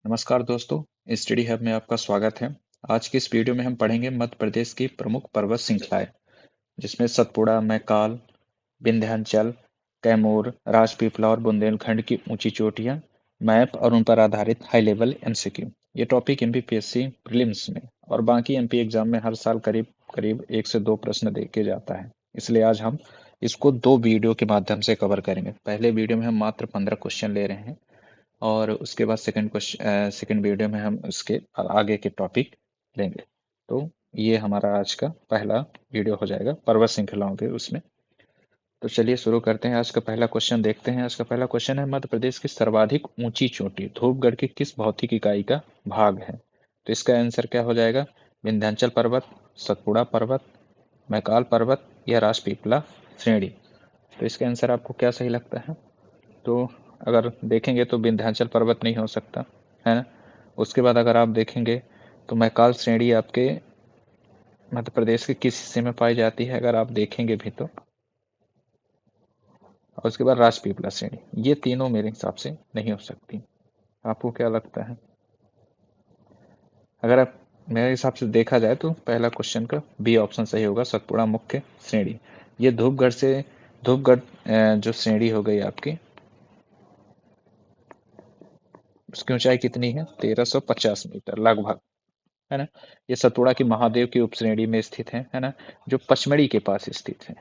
नमस्कार दोस्तों, study hub में आपका स्वागत है। आज की इस वीडियो में हम पढ़ेंगे मध्य प्रदेश की प्रमुख पर्वत श्रृंखलाएं, जिसमें सतपुड़ा, मैकाल, विंध्याचल, कैमूर, राजपीपला और बुंदेलखंड की ऊंची चोटियां, मैप और उन पर आधारित हाई लेवल एमसीक्यू। ये टॉपिक एमपीपीएससी प्रीलिम्स में और बाकी एमपी एग्जाम में हर साल करीब करीब 1 से 2 प्रश्न दे के जाता है। इसलिए आज हम इसको 2 वीडियो के माध्यम से कवर करेंगे। पहले वीडियो में हम मात्र 15 क्वेश्चन ले रहे हैं और उसके बाद सेकंड वीडियो में हम उसके आगे के टॉपिक लेंगे। तो ये हमारा आज का पहला वीडियो हो जाएगा पर्वत श्रृंखलाओं के उसमें। तो चलिए शुरू करते हैं। आज का पहला क्वेश्चन देखते हैं। आज का पहला क्वेश्चन है, मध्य प्रदेश की सर्वाधिक ऊंची चोटी धूपगढ़ की किस भौतिक इकाई का भाग है? तो इसका आंसर क्या हो जाएगा? विंध्याचल पर्वत, सतपुड़ा पर्वत, मैकाल पर्वत या राजपीपला श्रेणी। तो इसका आंसर आपको क्या सही लगता है? तो अगर देखेंगे तो विंध्याचल पर्वत नहीं हो सकता, है ना। उसके बाद अगर आप देखेंगे तो मैकाल श्रेणी आपके मध्य प्रदेश के किस हिस्से में पाई जाती है, अगर आप देखेंगे भी तो। और उसके बाद राजपीपला श्रेणी, ये तीनों मेरे हिसाब से नहीं हो सकती। आपको क्या लगता है? अगर आप मेरे हिसाब से देखा जाए तो पहला क्वेश्चन का बी ऑप्शन सही होगा, सतपुड़ा मुख्य श्रेणी। ये धूपगढ़ जो श्रेणी हो गई आपकी, उसकी ऊंचाई कितनी है? 1350 मीटर लगभग, है ना। ये सतपुड़ा की महादेव की उपश्रेणी में स्थित है ना, जो पचमढ़ी के पास स्थित है।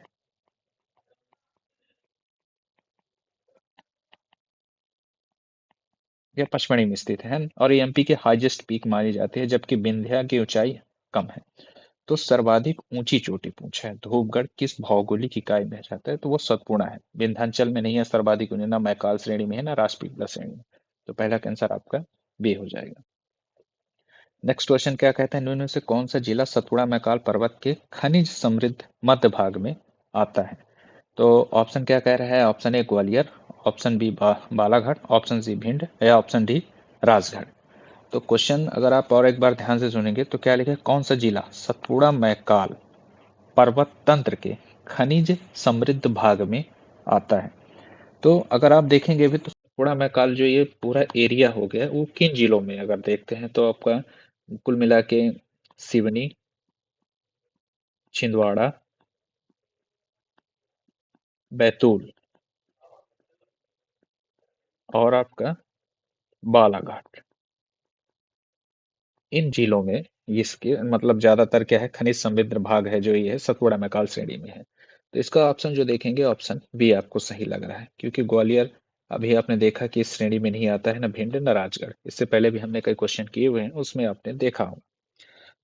यह पचमढ़ी में स्थित है, और ये एमपी के हाईएस्ट पीक मानी जाती है, जबकि विंध्या की ऊंचाई कम है। तो सर्वाधिक ऊंची चोटी पूछा है, धूपगढ़ किस भौगोलिक इकाई में जाता है? तो वो सतपुड़ा है। विंध्याचल में नहीं है सर्वाधिक ऊंची, ना मैकाल श्रेणी में है ना राजपीपला श्रेणी में। तो पहला आंसर आपका बी हो जाएगा। नेक्स्ट क्वेश्चन क्या कहता है, निम्न में से कौन सा जिला सतपुड़ा मैकाल पर्वत के खनिज समृद्ध मध्य भाग में आता है? तो ऑप्शन क्या कह रहा है? Option A Gwalior, option B Balaghat, option C Bhind या ऑप्शन डी राजगढ़। तो क्वेश्चन अगर आप और एक बार ध्यान से सुनेंगे तो क्या लिखा है, कौन सा जिला सतपुड़ा मैकाल पर्वत तंत्र के खनिज समृद्ध भाग में आता है? तो अगर आप देखेंगे भी तो सतपुड़ा मैकाल जो ये पूरा एरिया हो गया, वो किन जिलों में अगर देखते हैं तो आपका कुल मिला के सिवनी, छिंदवाड़ा, बैतूल और आपका बालाघाट, इन जिलों में इसके मतलब ज्यादातर क्या है, खनिज समृद्ध भाग है जो ये है सतपुड़ा मैकाल श्रेणी में है। तो इसका ऑप्शन जो देखेंगे, ऑप्शन बी आपको सही लग रहा है, क्योंकि ग्वालियर अभी आपने देखा कि इस श्रेणी में नहीं आता है, ना भिंड ना राजगढ़। इससे पहले भी हमने कई क्वेश्चन किए हुए हैं, उसमें आपने देखा होगा।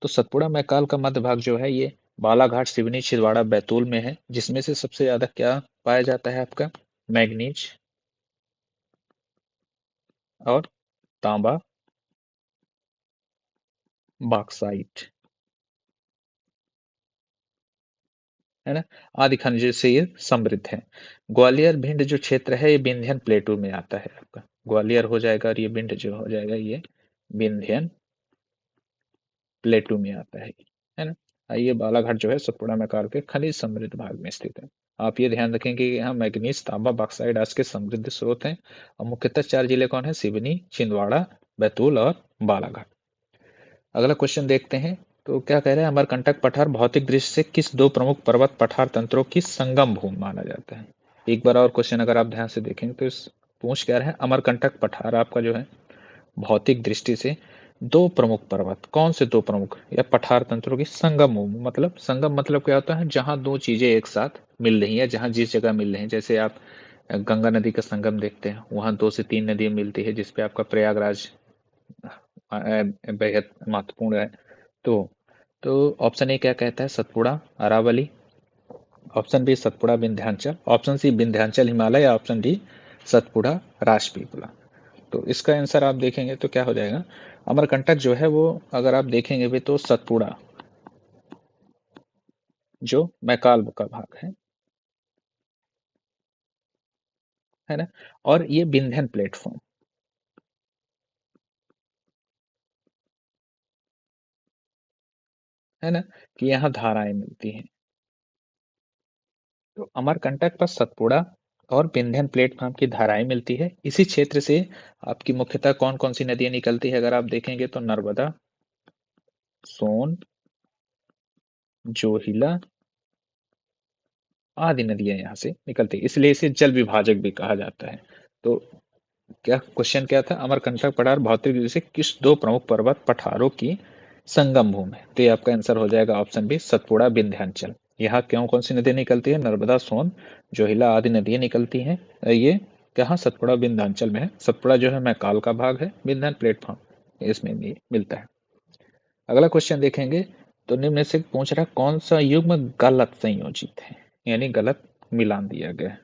तो सतपुड़ा मैकाल का मध्य भाग जो है ये बालाघाट, सिवनी, छिंदवाड़ा, बैतूल में है, जिसमें से सबसे ज्यादा क्या पाया जाता है आपका? मैग्नीज और तांबा, बॉक्साइट, है ना, आदि खनिजों से ये समृद्ध है। ग्वालियर भिंड जो क्षेत्र है ये विंध्यन प्लेटू में आता है आपका। ग्वालियर हो जाएगा और ये भिंड जो हो जाएगा ये विंध्यन प्लेटू में आता है ना। ये बालाघाट जो है सतपुड़ा मैकाल के खनिज समृद्ध भाग में स्थित है। आप ये ध्यान रखेंगे कि यहाँ मैग्नीज, तांबा, बॉक्साइट आज के समृद्ध स्रोत हैं। और मुख्यतः 4 जिले कौन है? सिवनी, छिंदवाड़ा, बैतूल और बालाघाट। अगला क्वेश्चन देखते हैं। तो क्या कह रहे हैं, अमरकंटक पठार भौतिक दृष्टि से किस दो प्रमुख पर्वत पठार तंत्रों की संगम भूमि माना जाता है? एक बार और क्वेश्चन अगर आप ध्यान से देखेंगे तो इस पूछ क्या रहे हैं, अमरकंटक पठार आपका जो है भौतिक दृष्टि से दो प्रमुख पर्वत, कौन से दो प्रमुख या पठार तंत्रों की संगम भूमि, मतलब संगम मतलब क्या होता है, जहां दो चीजें एक साथ मिल रही है, जहां जिस जगह मिल रही है। जैसे आप गंगा नदी का संगम देखते हैं, वहां 2 से 3 नदियां मिलती है, जिसपे आपका प्रयागराज बेहद महत्वपूर्ण है। तो तो ऑप्शन ए क्या कहता है, Satpura Aravalli, option B Satpura Vindhyachal, option C Vindhyachal Himalaya, या ऑप्शन डी सतपुड़ा राजपीपला। तो इसका आंसर आप देखेंगे तो क्या हो जाएगा, अमरकंटक जो है वो अगर आप देखेंगे भी तो सतपुड़ा जो मैकाल का भाग है ना, और ये विंध्यन प्लेटफॉर्म, है ना, कि यहाँ धाराएं मिलती हैं। तो अमरकंटक पर सतपुड़ा और विंध्यन प्लेटफॉर्म की धाराएं मिलती है। इसी क्षेत्र से आपकी मुख्यतः कौन कौन सी नदियां निकलती है, अगर आप देखेंगे तो नर्मदा, सोन, जोहिला आदि नदियां यहाँ से निकलती है, इसलिए इसे जल विभाजक भी कहा जाता है। तो क्या क्वेश्चन क्या था, अमरकंटक पठार भौतिक दृष्टि से किस दो प्रमुख पर्वत पठारों की संगम भूमि है? तो ये आपका आंसर हो जाएगा ऑप्शन बी, सतपुड़ा विंध्याचल। यहाँ क्यों कौन सी नदी निकलती है, नर्मदा, सोन, जोहिला आदि नदियां निकलती हैं। ये कहाँ, सतपुड़ा विंध्याचल में है। सतपुड़ा जो है मैकाल का भाग है, विंध्यान प्लेटफॉर्म इसमें भी मिलता है। अगला क्वेश्चन देखेंगे तो निम्न में से पूछ रहा है कौन सा युग्म गलत संयोजित है, यानी गलत मिलान दिया गया है।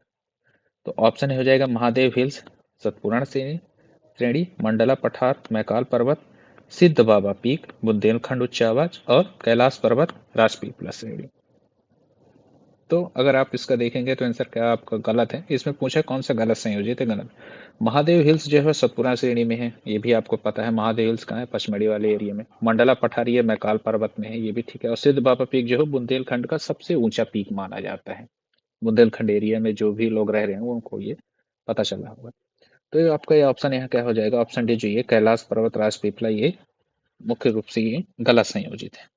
तो ऑप्शन हो जाएगा महादेव हिल्स, सतपुड़ा श्रेणी, मंडला पठार, मैकाल पर्वत, सिद्ध बाबा पीक, बुंदेलखंड उच्च आवाज और कैलाश पर्वत राजपीपला श्रेणी। तो अगर आप इसका देखेंगे तो आंसर क्या आपका गलत है। इसमें पूछा कौन सा गलत संयोजित है, गलत। महादेव हिल्स जो है सतपुड़ा श्रेणी में है, ये भी आपको पता है। महादेव हिल्स कहाँ है, पचमढ़ी वाले एरिया में। मंडला पठारी है मैकाल पर्वत में है, ये भी ठीक है। और सिद्ध बाबा पीक जो है बुंदेलखंड का सबसे ऊंचा पीक माना जाता है। बुंदेलखंड एरिया में जो भी लोग रह रहे हैं उनको ये पता चला होगा। तो ये आपका ये ऑप्शन यहाँ क्या हो जाएगा, ऑप्शन डी जो ये कैलाश पर्वत राजपीपला, ये मुख्य रूप से ये गलत संयोजित है।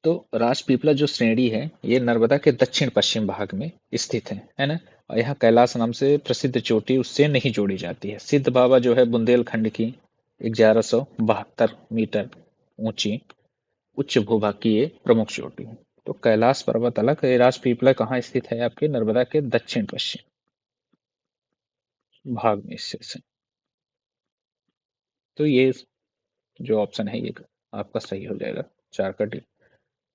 तो राजपीपला जो श्रेणी है ये नर्मदा के दक्षिण पश्चिम भाग में स्थित है ना। और यहाँ कैलाश नाम से प्रसिद्ध चोटी उससे नहीं जोड़ी जाती है। सिद्ध बाबा जो है बुंदेलखंड की 1172 मीटर ऊंची उच्च भूभाग की ये प्रमुख चोटी है। तो कैलाश पर्वत अलग है, राजपीपला कहाँ स्थित है, आपके नर्मदा के दक्षिण पश्चिम भाग में स्थित है। तो ये जो ऑप्शन है ये आपका सही हो जाएगा, 4 का डी।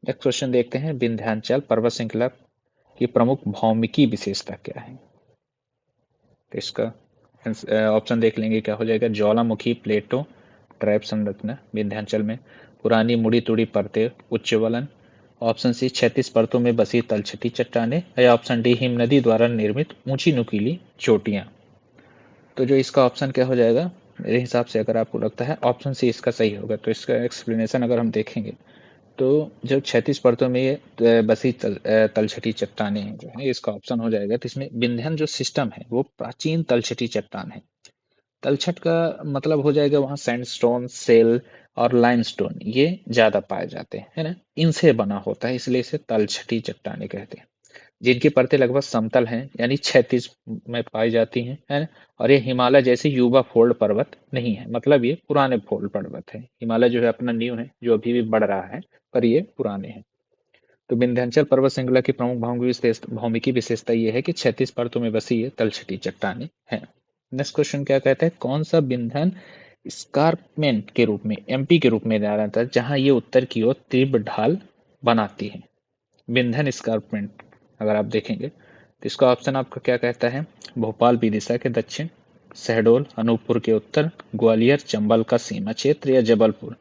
नेक्स्ट क्वेश्चन देखते हैं, विंध्याचल पर्वत श्रृंखला की प्रमुख भौमिकी विशेषता क्या है। तो इसका ऑप्शन देख लेंगे, क्या हो जाएगा, ज्वालामुखी प्लेटो ट्रैप संरचना विंध्याचल में, पुरानी मुड़ी तुड़ी परतें उच्च वलन, ऑप्शन सी 36 परतों में बसी तलछटी चट्टाने, या ऑप्शन डी हिम नदी द्वारा निर्मित ऊंची नुकीली चोटियां। तो जो इसका ऑप्शन क्या हो जाएगा, मेरे हिसाब से अगर आपको लगता है ऑप्शन सी इसका सही होगा, तो इसका एक्सप्लेनेशन अगर हम देखेंगे तो जो 36 परतों में ये बसी तलछटी चट्टाने हैं जो है, इसका ऑप्शन हो जाएगा। तो इसमें विंध्यन जो सिस्टम है वो प्राचीन तलछटी चट्टान है। तलछट का मतलब हो जाएगा वहाँ सैंडस्टोन, सेल और लाइमस्टोन ये ज्यादा पाए जाते हैं, है ना। इनसे बना होता है, इसलिए इसे तलछटी चट्टाने कहते हैं। जिनकी परतें लगभग समतल हैं, यानी क्षैतिज में पाई जाती हैं, है ना। और ये हिमालय जैसे युवा फोल्ड पर्वत नहीं है, मतलब ये पुराने फोल्ड पर्वत है। हिमालय जो है अपना न्यू है, जो अभी भी बढ़ रहा है, पर ये पुराने हैं। तो विंध्याचल पर्वत श्रृंखला की प्रमुख भौमिकी विशेषता ये है कि 36 परतों में बसी ये तलछटी चट्टाने हैं। नेक्स्ट क्वेश्चन क्या कहता है, कौन सा विंध्यन स्कार्पमेंट के रूप में, एमपी के रूप में जाना जाता है, जहां ये उत्तर की ओर तीव्र ढाल बनाती है। विंध्यन स्कार्पमेंट अगर आप देखेंगे तो इसका ऑप्शन आपका क्या कहता है, भोपाल विदिशा के दक्षिण, शहडोल अनूपपुर के उत्तर, ग्वालियर चंबल का सीमा क्षेत्र, या जबलपुर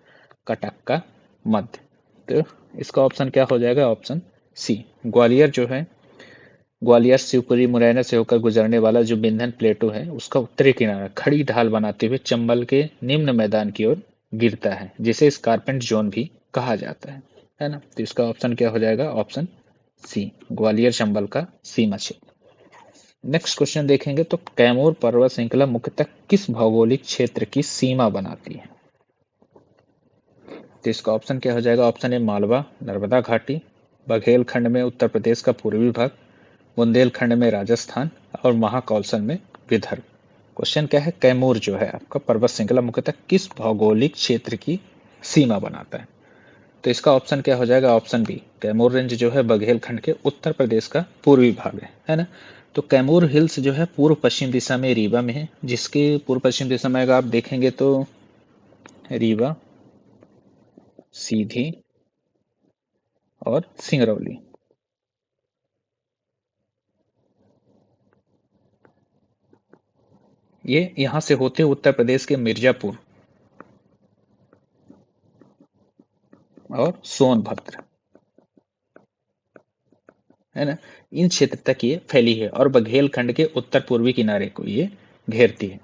कटक का मध्य। तो इसका ऑप्शन क्या हो जाएगा, ऑप्शन सी ग्वालियर जो है, ग्वालियर शिवपुरी मुरैना से होकर गुजरने वाला जो विंध्यन प्लेटो है उसका उत्तरी किनारा खड़ी ढाल बनाते हुए चंबल के निम्न मैदान की ओर गिरता है, जिसे स्कारपेंट जोन भी कहा जाता है ना। तो इसका ऑप्शन क्या हो जाएगा, ऑप्शन सी ग्वालियर चंबल का सीमा क्षेत्र। नेक्स्ट क्वेश्चन देखेंगे तो कैमूर पर्वत श्रृंखला मुख्यतः किस भौगोलिक क्षेत्र की सीमा बनाती है। तो इसका ऑप्शन क्या हो जाएगा, ऑप्शन ए मालवा नर्मदा घाटी, बघेलखंड में उत्तर प्रदेश का पूर्वी भाग, बुंदेलखंड में राजस्थान और महाकौशल में विदर्भ। क्वेश्चन क्या है, कैमूर जो है आपका पर्वत श्रृंखला मुख्यतः किस भौगोलिक क्षेत्र की सीमा बनाता है। तो इसका ऑप्शन क्या हो जाएगा, ऑप्शन बी कैमूर रेंज जो है बघेलखंड के उत्तर प्रदेश का पूर्वी भाग है ना। तो कैमूर हिल्स जो है पूर्व पश्चिम दिशा में रीवा में है, जिसके पूर्व पश्चिम दिशा में अगर आप देखेंगे तो रीवा, सीधी और सिंगरौली। ये यहां से होते उत्तर प्रदेश के मिर्जापुर और सोनभद्र, है ना, इन क्षेत्र तक ये फैली है और बघेलखंड के उत्तर पूर्वी किनारे को ये घेरती है।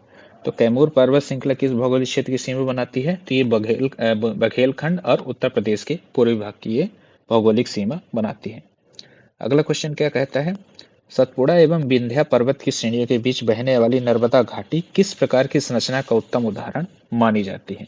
तो कैमूर पर्वत श्रृंखला किस भौगोलिक क्षेत्र की सीमा बनाती है, तो ये बघेलखंड और उत्तर प्रदेश के पूर्वी भाग की ये भौगोलिक सीमा बनाती है। अगला क्वेश्चन क्या कहता है, सतपुड़ा एवं विंध्या पर्वत की श्रेणियों के बीच बहने वाली नर्मदा घाटी किस प्रकार की संरचना का उत्तम उदाहरण मानी जाती है?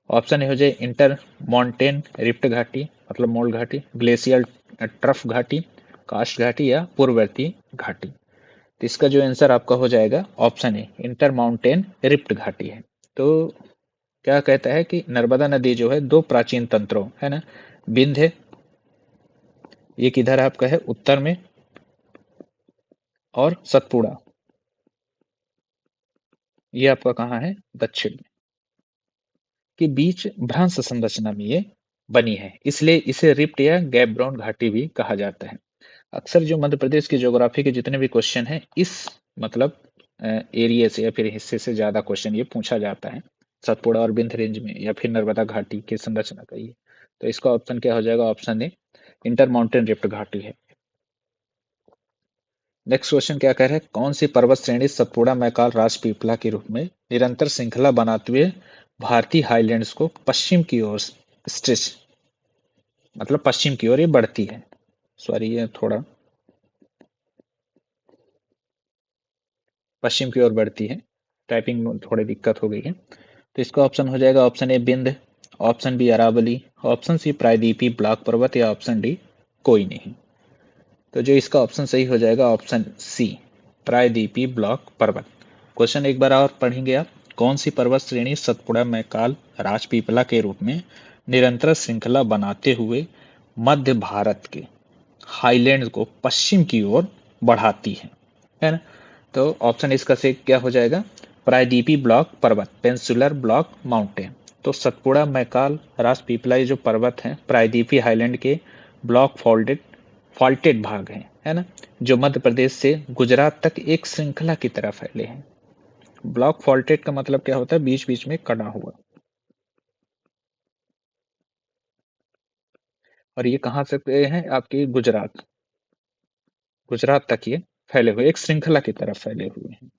ऑप्शन ए हो जाए इंटर माउंटेन रिफ्ट घाटी मतलब मोल घाटी, ग्लेशियल ट्रफ घाटी, कास्ट घाटी या पूर्ववर्ती घाटी। तो इसका जो आंसर आपका हो जाएगा option A inter mountain rift घाटी है। तो क्या कहता है कि नर्मदा नदी जो है दो प्राचीन तंत्रों है ना, विंध्य ये किधर आपका है उत्तर में, और सतपुड़ा ये आपका कहाँ है दक्षिण में, के बीच भ्रंश संरचना में ये बनी है, इसलिए इसे रिफ्ट या गैप ब्राउन घाटी भी कहा जाता है। अक्सर जो मध्य प्रदेश की ज्योग्राफी के जितने भी क्वेश्चन हैं इस मतलब एरिया से या फिर हिस्से से ज्यादा क्वेश्चन ये पूछा जाता है, सतपुड़ा और बिंद रेंज में या फिर नर्मदा घाटी की संरचना का ये। तो इसका ऑप्शन क्या हो जाएगा, option A inter mountain rift घाटी है। नेक्स्ट क्वेश्चन क्या कह रहा है, कौन सी पर्वत श्रेणी सतपुड़ा मैकाल राजपीपला के रूप में निरंतर श्रृंखला बनाते हुए भारतीय हाईलैंड्स को पश्चिम की ओर स्ट्रेच मतलब पश्चिम की ओर ये बढ़ती है। सॉरी ये थोड़ा पश्चिम की ओर बढ़ती है, टाइपिंग में थोड़ी दिक्कत हो गई है। तो इसका ऑप्शन हो जाएगा ऑप्शन ए बिंद, option B Aravalli, option C प्रायदीपी ब्लॉक पर्वत या ऑप्शन डी कोई नहीं। तो जो इसका ऑप्शन सही हो जाएगा ऑप्शन सी प्रायदीपी ब्लॉक पर्वत। क्वेश्चन एक बार और पढ़ेंगे आप, कौन सी पर्वत श्रेणी सतपुड़ा मैकाल राजपीपला के रूप में निरंतर श्रृंखला बनाते हुए मध्य भारत के हाईलैंड को पश्चिम की ओर बढ़ाती है ना। तो ऑप्शन इसका से क्या हो जाएगा, प्रायदीपी ब्लॉक पर्वत पेंसुलर ब्लॉक माउंटेन। तो सतपुड़ा मैकाल राजपीपला ये जो पर्वत हैं प्रायदीपी हाईलैंड के ब्लॉक फोल्डेड फॉल्टेड भाग हैं है ना, जो मध्य प्रदेश से गुजरात तक एक श्रृंखला की तरह फैले हैं। ब्लॉक फॉल्टेड का मतलब क्या होता है, बीच बीच में कटा हुआ। और ये कहाँ से हैं आपके गुजरात, गुजरात तक ये फैले हुए एक श्रृंखला की तरफ फैले हुए हैं।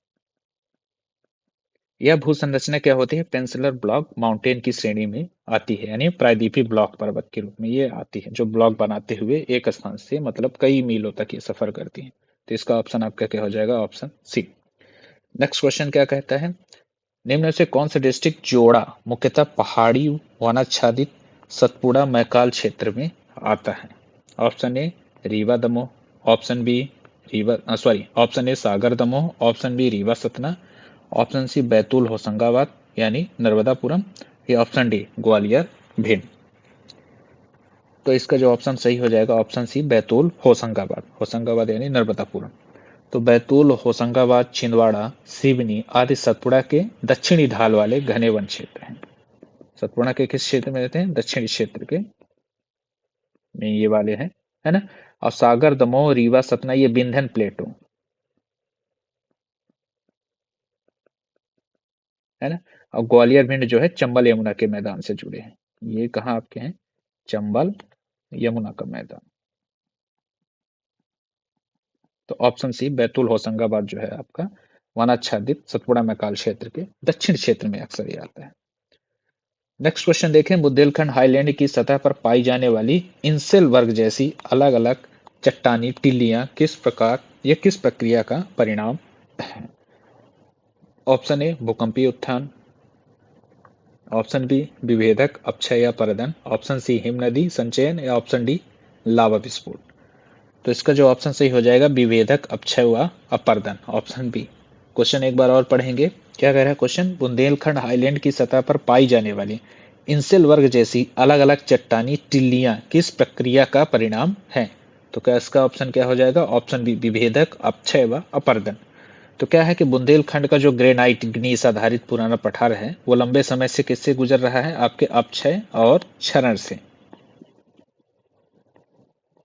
यह भू संरचना क्या होती है, पेंसिलर ब्लॉक माउंटेन की श्रेणी में आती है, यानी प्रायद्वीपीय ब्लॉक पर्वत के रूप में ये आती है, जो ब्लॉक बनाते हुए एक स्थान से मतलब कई मीलों तक ये सफर करती है। तो इसका ऑप्शन आपका क्या हो जाएगा, ऑप्शन सी। नेक्स्ट क्वेश्चन क्या कहता है, निम्न में से कौन सा डिस्ट्रिक्ट जोड़ा मुख्यतः पहाड़ी वनाच्छादित सतपुड़ा मैकाल क्षेत्र में आता है? Option A Rewa Damoh, option B Rewa sorry option A Sagar Damoh, option B Rewa Satna, option C Betul Hoshangabad यानी नर्मदापुरम, या ऑप्शन डी ग्वालियर भिंड। तो इसका जो ऑप्शन सही हो जाएगा ऑप्शन सी बैतूल होशंगाबाद, होशंगाबाद यानी नर्मदापुरम। तो बैतूल होशंगाबाद छिंदवाड़ा सिवनी आदि सतपुड़ा के दक्षिणी ढाल वाले घने वन क्षेत्र हैं। सतपुड़ा के किस क्षेत्र में रहते हैं, दक्षिणी क्षेत्र के में ये वाले हैं है ना। और सागर दमोह रीवा सतना ये विंध्यन प्लेटो है ना। और ग्वालियर भिंड जो है चंबल यमुना के मैदान से जुड़े हैं। ये कहाँ आपके हैं, चंबल यमुना का मैदान। तो ऑप्शन सी बैतूल होशंगाबाद जो है आपका वनाच्छादित सतपुड़ा मैकाल क्षेत्र के दक्षिण क्षेत्र में अक्सर ये आता है। नेक्स्ट क्वेश्चन देखें, बुंदेलखंड हाईलैंड की सतह पर पाई जाने वाली इंसेल वर्ग जैसी अलग अलग चट्टानी टिल्लियां किस प्रकार या किस प्रक्रिया का परिणाम है? ऑप्शन ए भूकंपीय उत्थान, ऑप्शन बी विभेदक अपक्षय या परदन, ऑप्शन सी हिमनदी संचयन, या ऑप्शन डी लावा विस्फोट। तो इसका जो ऑप्शन सही हो जाएगा विभेदक अपक्षय व अपर्दन, ऑप्शन बी। क्वेश्चन एक बार और पढ़ेंगे, क्या कह रहा है क्वेश्चन, बुंदेलखंड हाईलैंड की सतह पर पाई जाने वाली इंसेल वर्ग जैसी अलग अलग चट्टानी टिल्लियां किस प्रक्रिया का परिणाम है? तो क्या इसका ऑप्शन क्या हो जाएगा, ऑप्शन बी विभेदक अपक्षय व अपर्दन। तो क्या है कि बुंदेलखंड का जो ग्रेनाइट ग्नीस आधारित पुराना पठार है वो लंबे समय से किससे गुजर रहा है, आपके अपक्षय और क्षरण से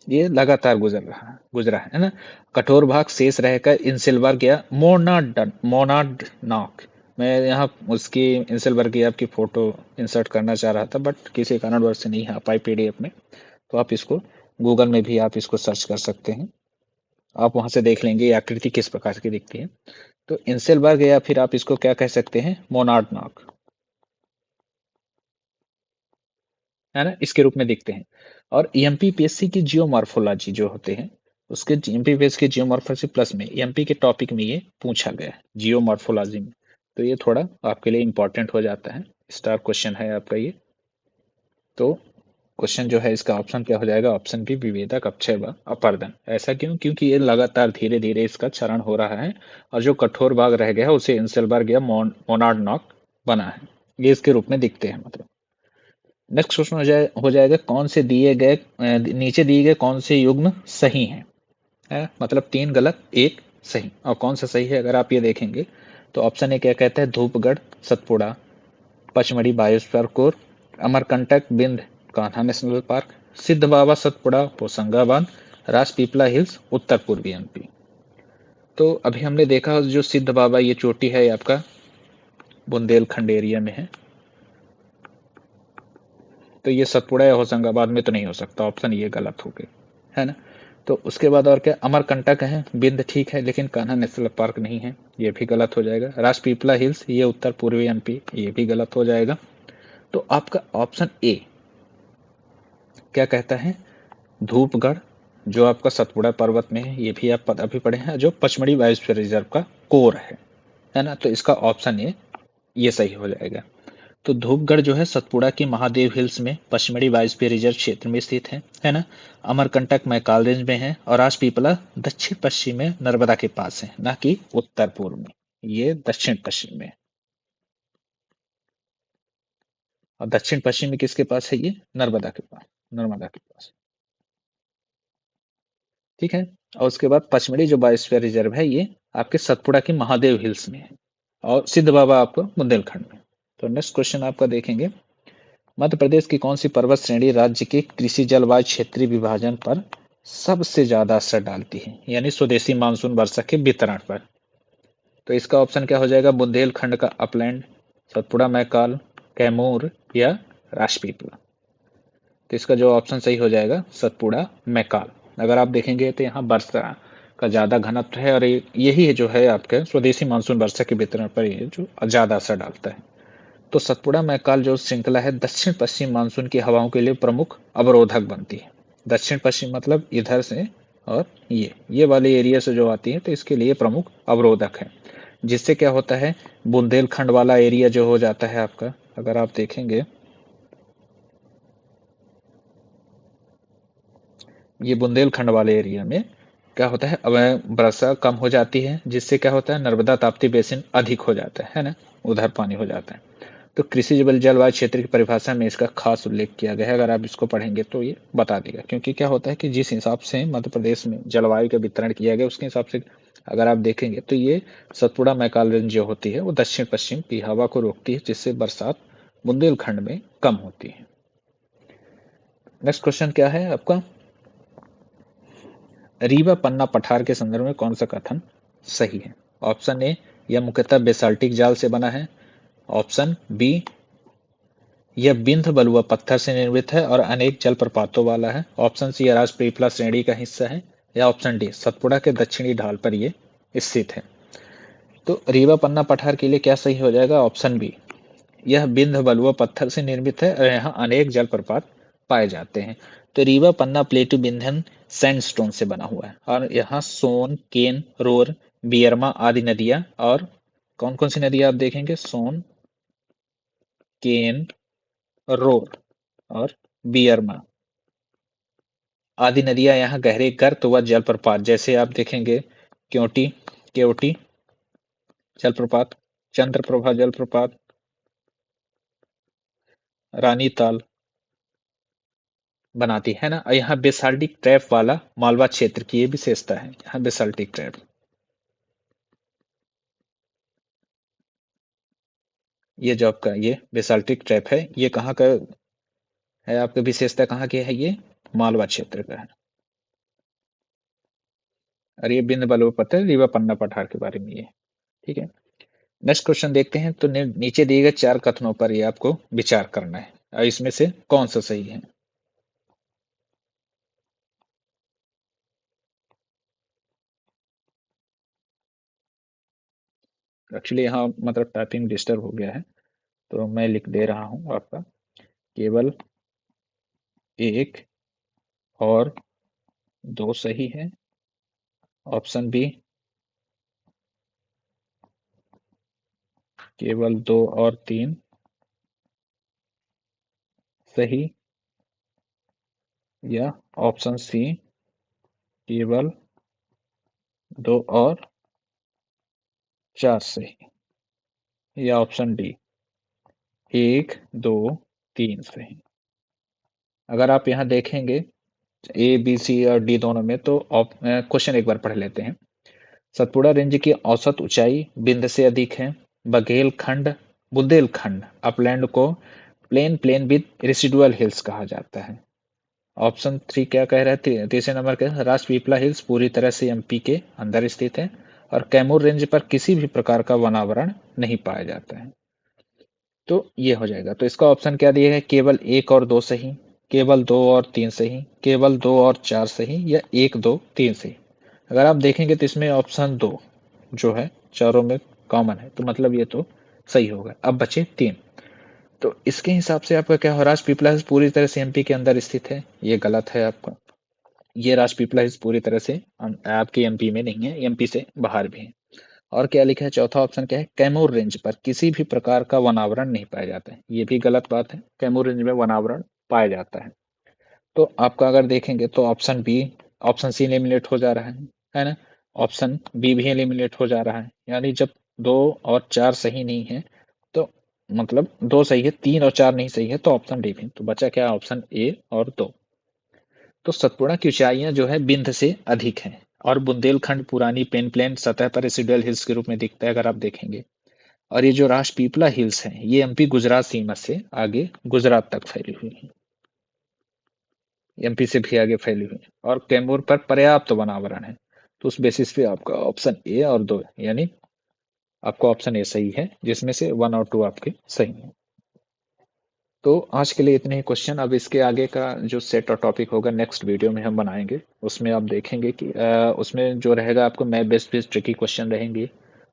ये लगातार गुजरा है ना। कठोर भाग शेष रहकर इंसिलबर्ग या मोनाडनॉक, मैं यहाँ उसकी इंसिलबर्ग की आपकी फोटो इंसर्ट करना चाह रहा था बट किसी कारणवश से नहीं आ पाई पीडीएफ में। तो आप इसको गूगल में भी आप इसको सर्च कर सकते हैं, आप वहां से देख लेंगे ये आकृति किस प्रकार की दिखती है। तो इंसेलबर्ग या फिर आप इसको क्या कह सकते हैं, मोनार्डनॉक है ना, इसके रूप में दिखते हैं। और ईएमपीपीएससी की जियोमॉर्फोलॉजी जो होते हैं उसके एमपी बेस के जियोमॉर्फोलॉजी प्लस में एमपी के टॉपिक में ये पूछा गया है जियोमॉर्फोलॉजी में। तो ये थोड़ा आपके लिए इंपॉर्टेंट हो जाता है, स्टार क्वेश्चन है आपका ये। तो क्वेश्चन जो है इसका ऑप्शन क्या हो जाएगा? ऑप्शन बी विभेदक अपक्षय व अपर्दन। ऐसा क्यों? क्योंकि ये लगातार धीरे धीरे इसका क्षरण हो रहा है और जो कठोर भाग रह गया है उसे इंसेलबर्ग या मोनार्ड बना है, ये इसके रूप में दिखते हैं मतलब। नेक्स्ट क्वेश्चन हो जाएगा कौन से दिए गए नीचे दिए गए कौन से युग्म सही हैं? मतलब 3 गलत 1 सही, और कौन सा सही है अगर आप ये देखेंगे तो ऑप्शन ए क्या कहता है? धूपगढ़ सतपुड़ा पचमढ़ी बायोस्फीयर कोर, अमरकंटक बिंद कान्हा नेशनल पार्क, सिद्ध बाबा सतपुड़ा होशंगाबाद, राजपीपला हिल्स उत्तर पूर्वी एमपी। तो अभी हमने देखा जो सिद्ध बाबा ये चोटी है ये आपका बुंदेलखंड एरिया में है, तो ये सतपुड़ा या होशंगाबाद में तो नहीं हो सकता, ऑप्शन ये गलत हो गए, है ना। तो उसके बाद और क्या? अमरकंटक है, बिंद ठीक है लेकिन कान्हा नेशनल पार्क नहीं है, ये भी गलत हो जाएगा। राजपीपला हिल्स ये उत्तर पूर्वी एमपी, ये भी गलत हो जाएगा। तो आपका ऑप्शन ए क्या कहता है? धूपगढ़ जो आपका सतपुड़ा पर्वत में है, ये भी आप अभी पढ़े हैं, जो पचमढ़ी बायोस्फीयर रिजर्व का कोर है ना। तो इसका ऑप्शन ये सही हो जाएगा। तो धूपगढ़ जो है सतपुड़ा की महादेव हिल्स में पचमढ़ी बायोस्फीयर रिजर्व क्षेत्र में स्थित है ना। अमरकंटक मैकाल रेंज में है और राजपीपला दक्षिण पश्चिम में नर्मदा के पास है, ना कि उत्तर पूर्व में, ये दक्षिण पश्चिम में है। और दक्षिण पश्चिम में किसके पास है? ये नर्मदा के पास, नर्मदा के पास, ठीक है। और उसके बाद पचमढ़ी जो बायोस्फीयर रिजर्व है ये आपके सतपुड़ा की महादेव हिल्स में है, और सिद्ध बाबा आपको बुंदेलखंड में। तो नेक्स्ट क्वेश्चन आपका देखेंगे, मध्य प्रदेश की कौन सी पर्वत श्रेणी राज्य के कृषि जलवायु क्षेत्रीय विभाजन पर सबसे ज्यादा असर डालती है, यानी स्वदेशी मानसून वर्षा के वितरण पर? तो इसका ऑप्शन क्या हो जाएगा? बुंदेलखंड का अपलैंड, सतपुड़ा मैकाल, कैमूर या राजपीपला। तो इसका जो ऑप्शन सही हो जाएगा सतपुड़ा मैकाल। अगर आप देखेंगे तो यहाँ वर्षा का ज्यादा घनत्व है और यही है जो है आपके स्वदेशी मानसून वर्षा के वितरण पर ये जो ज्यादा असर डालता है। तो सतपुड़ा मैकाल जो श्रृंखला है दक्षिण पश्चिम मानसून की हवाओं के लिए प्रमुख अवरोधक बनती है। दक्षिण पश्चिम मतलब इधर से और ये वाले एरिया से जो आती है, तो इसके लिए प्रमुख अवरोधक है, जिससे क्या होता है बुंदेलखंड वाला एरिया जो हो जाता है आपका, अगर आप देखेंगे ये बुंदेलखंड वाले एरिया में क्या होता है, अब वर्षा कम हो जाती है, जिससे क्या होता है नर्मदा ताप्ती बेसिन अधिक हो जाता है ना, उधर पानी हो जाता है। तो कृषि जलवायु क्षेत्र की परिभाषा में इसका खास उल्लेख किया गया है, अगर आप इसको पढ़ेंगे तो ये बता देगा। क्योंकि क्या होता है कि जिस हिसाब से मध्य प्रदेश में जलवायु का वितरण किया गया उसके हिसाब से अगर आप देखेंगे तो ये सतपुड़ा मैकाल रेंज जो होती है वो दक्षिण पश्चिम की हवा को रोकती है, जिससे बरसात बुंदेलखंड में कम होती है। नेक्स्ट क्वेश्चन क्या है आपका? रीवा पन्ना पठार के संदर्भ में कौन सा कथन सही है? ऑप्शन ए यह मुख्यतः बेसाल्टिक जाल से बना है, ऑप्शन बी यह बिंद बलुआ पत्थर से निर्मित है और अनेक जलप्रपातों वाला है, ऑप्शन सी राजपीपला श्रेणी का हिस्सा है, या ऑप्शन डी सतपुड़ा के दक्षिणी ढाल पर यह स्थित है। तो रीवा पन्ना पठार के लिए क्या सही हो जाएगा? ऑप्शन बी यह बिंद बलुआ पत्थर से निर्मित है और यहाँ अनेक जलप्रपात पाए जाते हैं। तो रीवा पन्ना प्लेटू बिंधन सैंडस्टोन से बना हुआ है और यहाँ सोन केन रोर बियरमा आदि नदियां, और कौन कौन सी नदियां आप देखेंगे? सोन केन रोर और बियरमा आदि नदियां यहाँ गहरे गर्त व जलप्रपात, जैसे आप देखेंगे क्योटी केवटी जलप्रपात, चंद्रप्रभा जलप्रपात, रानी ताल बनाती है ना। और यहाँ बेसाल्टिक ट्रैप वाला मालवा क्षेत्र की ये विशेषता है, यहाँ बेसाल्टिक ट्रैप, ये जो आपका ये बेसाल्टिक ट्रैप है ये कहाँ का है? आपका विशेषता कहाँ की है? ये मालवा क्षेत्र का है। और ये बिंद बलुआ पत्थर रीवा पन्ना पठार के बारे में ये, ठीक है। नेक्स्ट क्वेश्चन देखते हैं। तो नीचे दिए गए 4 कथनों पर ये आपको विचार करना है और इसमें से कौन सा सही है? एक्चुअली यहाँ मतलब टाइपिंग डिस्टर्ब हो गया है, तो मैं लिख दे रहा हूँ आपका, केवल एक और 2 सही है ऑप्शन बी केवल 2 और 3 सही, या ऑप्शन सी केवल 2 और 4 सही, या ऑप्शन डी 1, 2, 3 सही। अगर आप यहाँ देखेंगे ए बी सी और डी दोनों में, तो क्वेश्चन एक बार पढ़ लेते हैं। सतपुड़ा रेंज की औसत ऊंचाई बिंद से अधिक है। बघेलखंड बुंदेलखंड अपलैंड को plain plain with residual hills कहा जाता है। ऑप्शन थ्री क्या कह रहे थे, तीसरे नंबर के राजपीपला हिल्स पूरी तरह से एमपी के अंदर स्थित है और कैमूर रेंज पर किसी भी प्रकार का वनावरण नहीं पाया जाता है। तो ये हो जाएगा। तो इसका ऑप्शन क्या दिया है, केवल 1 और 2 सही, केवल 2 और 3 सही, केवल 2 और 4 सही, या 1, 2, 3 सही। अगर आप देखेंगे तो इसमें ऑप्शन 2 जो है चारों में कॉमन है, तो मतलब ये तो सही होगा। अब बचे 3। तो इसके हिसाब से आपका क्या हो, राजपीपला हिल्स पूरी तरह से एमपी के अंदर स्थित है, ये गलत है आपका। ये राजपीपला हिल्स पूरी तरह से आपके एमपी में नहीं है, एमपी से बाहर भी है। और क्या लिखा है, चौथा ऑप्शन क्या है, कैमूर रेंज पर किसी भी प्रकार का वनावरण नहीं पाया जाता है, ये भी गलत बात है। कैमूर रेंज में वनावरण पाया जाता है। तो आपका अगर देखेंगे तो option B, option C eliminate हो जा रहा है ना। ऑप्शन बी भी एलिमिनेट हो जा रहा है, यानी जब 2 और 4 सही नहीं है तो मतलब 2 सही है, 3 और 4 नहीं सही है, तो ऑप्शन डी भी। तो बचा क्या, ऑप्शन ए और 2। तो सतपुड़ा की ऊंचाइयां जो है बिंद से अधिक हैं और बुंदेलखंड पुरानी प्लेन सतह पर रेसिडुअल हिल्स के रूप में दिखता है, अगर आप देखेंगे। और ये जो राजपीपला हिल्स हैं, ये एमपी गुजरात सीमा से आगे गुजरात तक फैली हुई है, एमपी से भी आगे फैली हुई है, और कैमूर पर पर्याप्त वनावरण है। तो उस बेसिस पे आपका ऑप्शन ए और 2 है, यानी आपका ऑप्शन ए सही है, जिसमें से 1 और 2 आपके सही है। तो आज के लिए इतने ही क्वेश्चन। अब इसके आगे का जो सेट और टॉपिक होगा नेक्स्ट वीडियो में हम बनाएंगे, उसमें आप देखेंगे कि उसमें जो रहेगा आपको मैं बेस्ट बेस्ट ट्रिकी क्वेश्चन रहेंगे।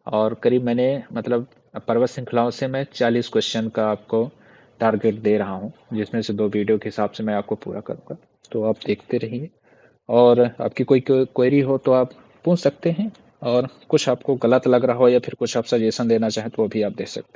और करीब मैंने मतलब पर्वत श्रृंखलाओं से मैं 40 क्वेश्चन का आपको टारगेट दे रहा हूँ, जिसमें से 2 वीडियो के हिसाब से मैं आपको पूरा करूँगा। तो आप देखते रहिए, और आपकी कोई क्वेरी हो तो आप पूछ सकते हैं, और कुछ आपको गलत लग रहा हो या फिर कुछ आप सजेशन देना चाहें तो वो भी आप दे सकते हैं।